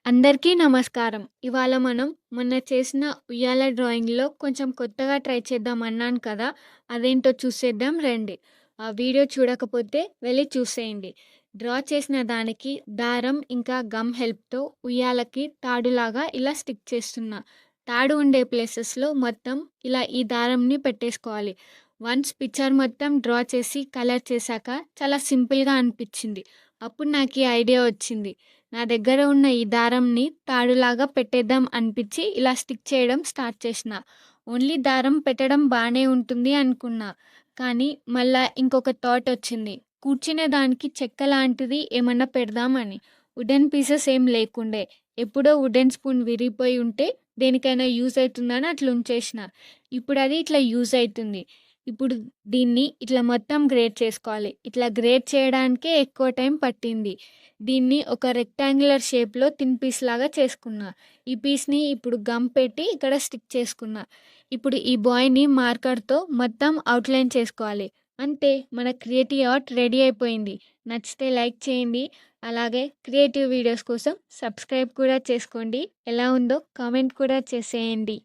అందరికీ నమస్కారం. ఇవాళ మనం మొన్న చేసిన ఉయ్యాల డ్రాయింగ్‌లో కొంచెం కొత్తగా ట్రై చేద్దాం అన్నాను కదా! అదేంటో చూసేద్దాం రండి. ఆ వీడియో చూడకపోతే వెళ్లి చూసేయండి. డ్రా చేసిన దానికి దారం ఇంకా గమ్ హెల్ప్‌తో ఉయ్యాలకి తాడులాగా ఇలా స్టిక్ చేస్తున్నా. తాడు ఉండే ప్లేసెస్‌లో మొత్తం ఇలా ఈ దారంని పెట్టేసుకోవాలి. వన్స్ పిక్చర్ మొత్తం డ్రా చేసి కలర్ చేశాక చాలా సింపుల్‌గా అనిపిచ్చింది. అప్పుడు నాకీ ఐడియా వచ్చింది. నా దగ్గర ఉన్న ఈ దారంని తాడులాగా పెట్టేద్దాం అనిపిచ్చి ఇలా స్టిక్ చేయడం స్టార్ట్ చేసిన. ఓన్లీ దారం పెట్టడం బానే ఉంటుంది అనుకున్నా. కానీ మళ్ళా ఇంకొక థాట్ వచ్చింది. కూర్చునే దానికి చెక్క లాంటిది ఏమన్నా పెడదాం అని. వుడెన్ పీసెస్ ఏం లేకుండే. ఎప్పుడో వుడెన్ స్పూన్ విరిగిపోయి ఉంటే దేనికైనా యూజ్ అయితుందని అట్లా ఉంచేసిన. ఇప్పుడది ఇట్లా యూజ్ అయితుంది. ఇప్పుడు దీన్ని ఇట్లా మొత్తం గ్రేడ్ చేసుకోవాలి. ఇట్లా గ్రేడ్ చేయడానికే ఎక్కువ టైం పట్టింది. దీన్ని ఒక రెక్టాంగులర్ షేప్‌లో థిన్ పీస్ లాగా చేసుకున్నా. ఈ పీస్‌ని ఇప్పుడు గమ్ పెట్టి ఇక్కడ స్టిక్ చేసుకున్నా. ఇప్పుడు ఈ బాయ్‌ని మార్కర్‌తో మొత్తం ఔట్‌లైన్ చేసుకోవాలి. అంతే, మన క్రియేటివ్ ఆర్ట్ రెడీ అయిపోయింది. నచ్చితే లైక్ చేయండి. అలాగే క్రియేటివ్ వీడియోస్ కోసం సబ్స్క్రైబ్ కూడా చేసుకోండి. ఎలా ఉందో కామెంట్ కూడా చేసేయండి.